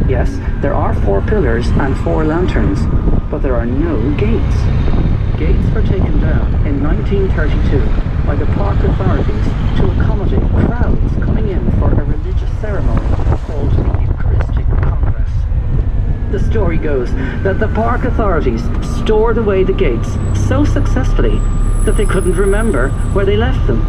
Yes, there are 4 pillars and 4 lanterns, but there are no gates. Gates were taken down in 1932 by the park authorities to accommodate crowds coming in for a religious ceremony called the Eucharistic Congress. The story goes that the park authorities stored away the gates so successfully that they couldn't remember where they left them.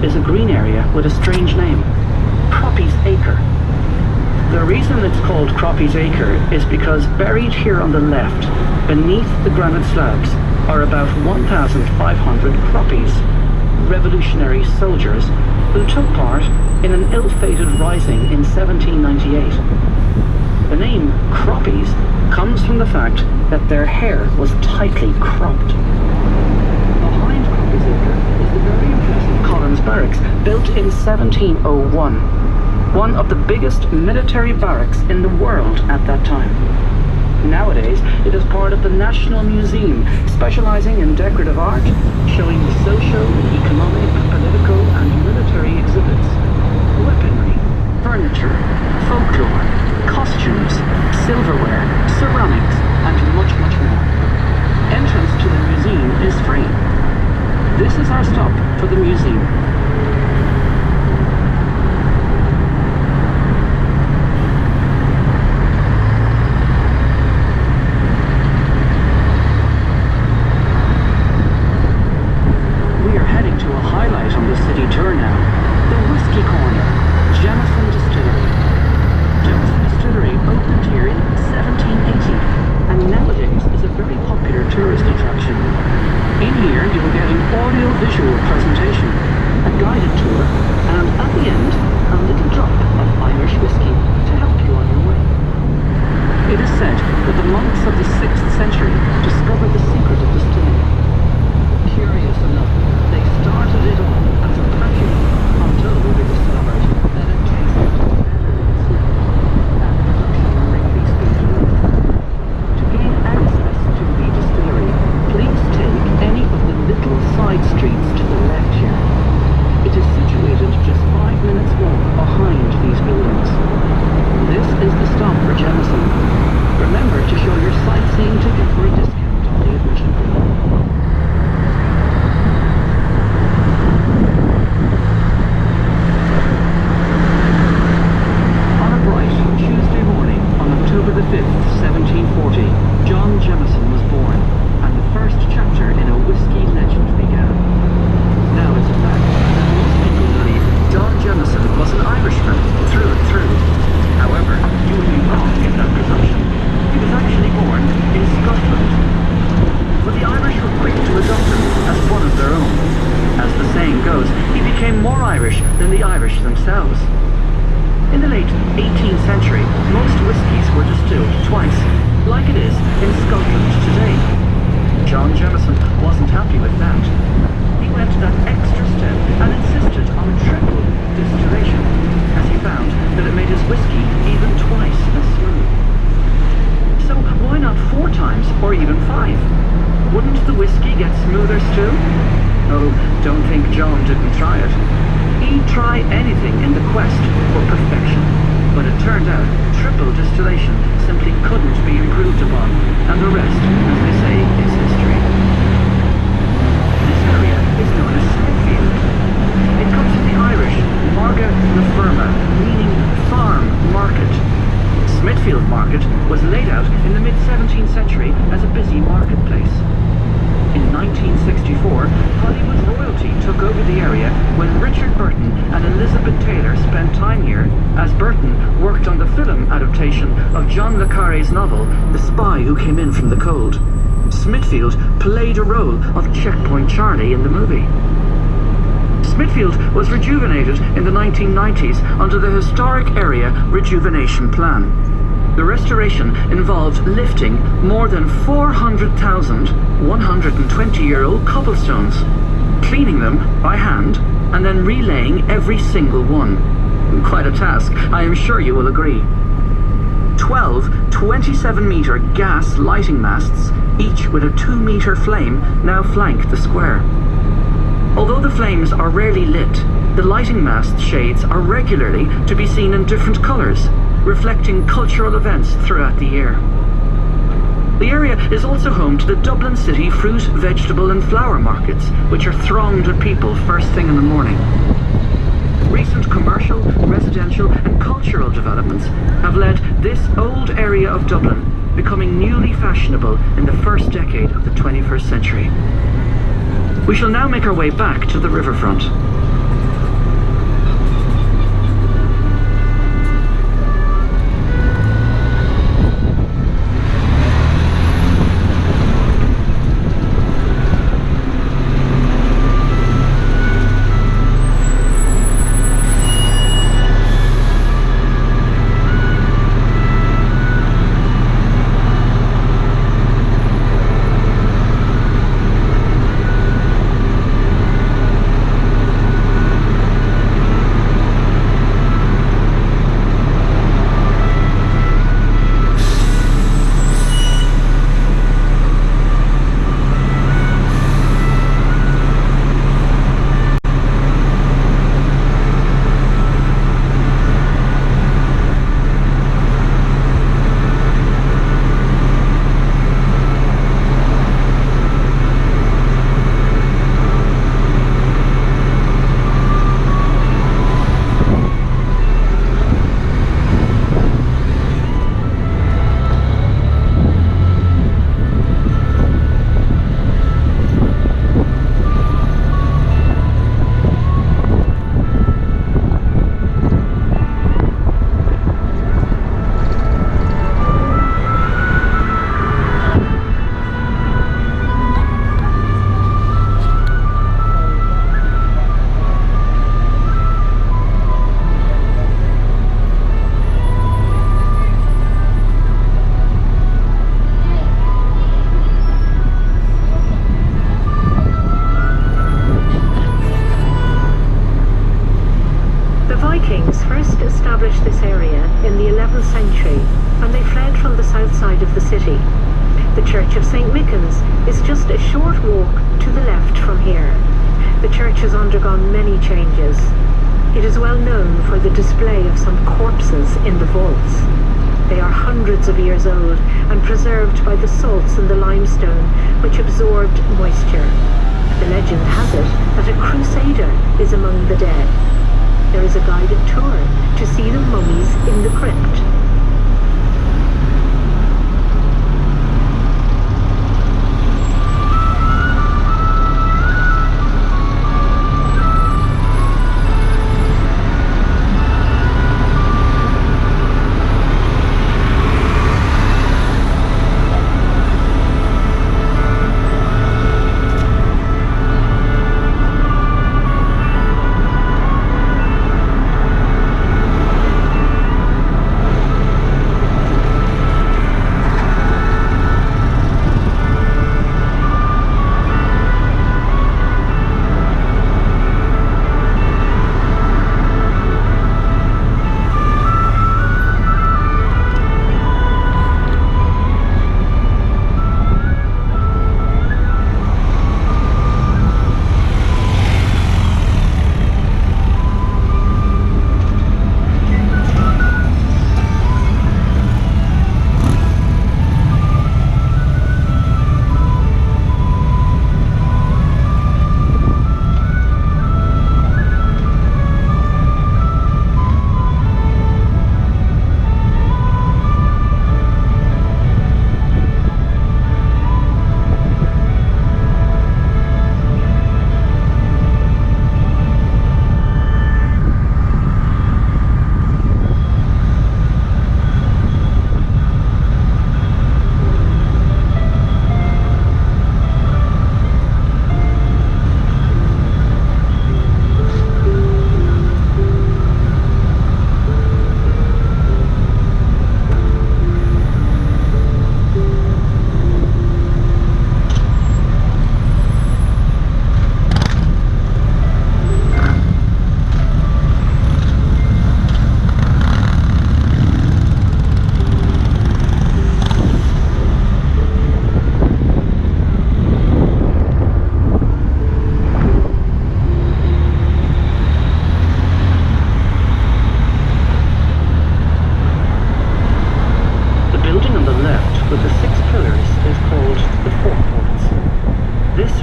Is a green area with a strange name, Croppy's Acre. The reason it's called Croppy's Acre is because buried here on the left, beneath the granite slabs, are about 1,500 Croppies, revolutionary soldiers who took part in an ill-fated rising in 1798. The name Croppies comes from the fact that their hair was tightly cropped. Behind Croppy's Acre is the very impressive Collins Barracks, built in 1701, one of the biggest military barracks in the world at that time. Nowadays, it is part of the National Museum, specializing in decorative art, showing social, economic, political, and military exhibits, weaponry, furniture, folklore, costumes, silverware, ceramics, and much, much more. Entrance to the museum is free. This is our stop for the museum. We are heading to a highlight on the city tour now, the Whiskey Corner, Jameson Distillery. Jameson Distillery opened here in 1780 and nowadays is a very popular tourist attraction. In here you will get an audio-visual presentation, a guided tour, and at the end, a little drop of Irish whiskey to help you on your way. It is said that the monks of the 6th century discovered the secret of distilling. Curious enough, they started it off as a perfume until they discovered that it tasted better than smoke, and production really speeded was laid out in the mid-17th century as a busy marketplace. In 1964, Hollywood royalty took over the area when Richard Burton and Elizabeth Taylor spent time here as Burton worked on the film adaptation of John le Carré's novel The Spy Who Came In From the Cold. Smithfield played a role of Checkpoint Charlie in the movie. Smithfield was rejuvenated in the 1990s under the Historic Area Rejuvenation Plan. The restoration involved lifting more than 400,000 120-year-old cobblestones, cleaning them by hand, and then relaying every single one. Quite a task, I am sure you will agree. 12 27-metre gas lighting masts, each with a 2-metre flame, now flank the square. Although the flames are rarely lit, the lighting mast shades are regularly to be seen in different colours, reflecting cultural events throughout the year. The area is also home to the Dublin City fruit, vegetable and flower markets, which are thronged with people first thing in the morning. Recent commercial, residential and cultural developments have led this old area of Dublin becoming newly fashionable in the first decade of the 21st century. We shall now make our way back to the riverfront.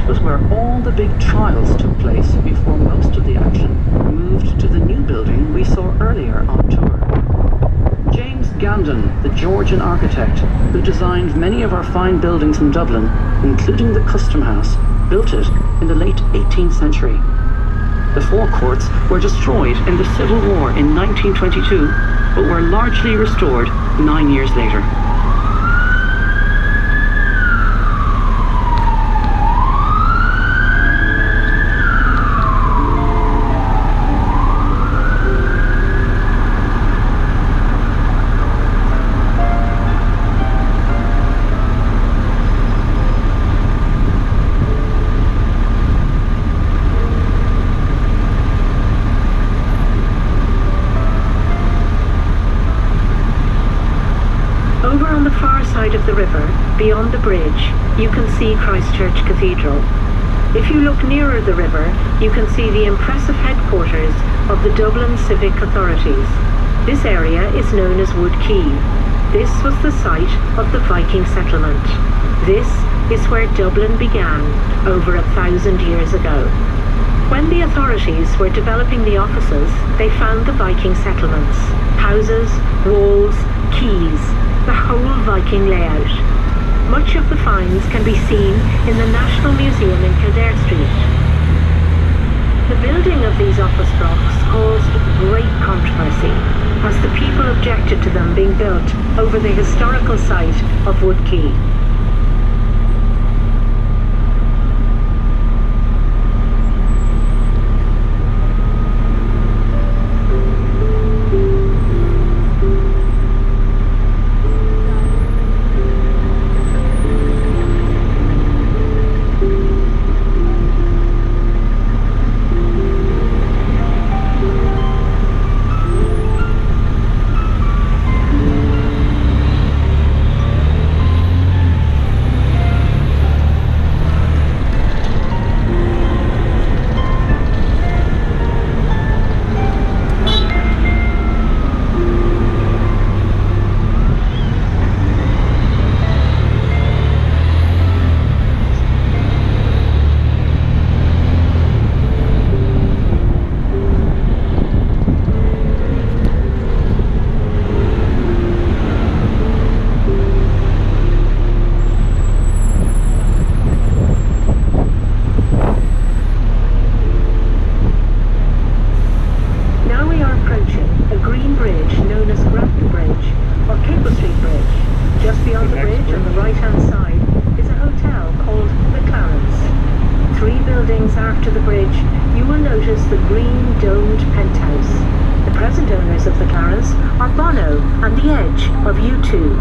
was where all the big trials took place before most of the action moved to the new building we saw earlier on tour. James Gandon, the Georgian architect who designed many of our fine buildings in Dublin, including the Custom House, built it in the late 18th century. The forecourts were destroyed in the Civil War in 1922, but were largely restored 9 years later. Over on the far side of the river, beyond the bridge, you can see Christchurch Cathedral. If you look nearer the river, you can see the impressive headquarters of the Dublin Civic Authorities. This area is known as Wood Quay. This was the site of the Viking settlement. This is where Dublin began over 1,000 years ago. When the authorities were developing the offices, they found the Viking settlements, houses, walls, quays, the whole Viking layout. Much of the finds can be seen in the National Museum in Kildare Street. The building of these office blocks caused great controversy, as the people objected to them being built over the historical site of Wood Quay. Just beyond the bridge on the right-hand side is a hotel called the Clarence. 3 buildings after the bridge, you will notice the green domed penthouse. The present owners of the Clarence are Bono and The Edge of U2.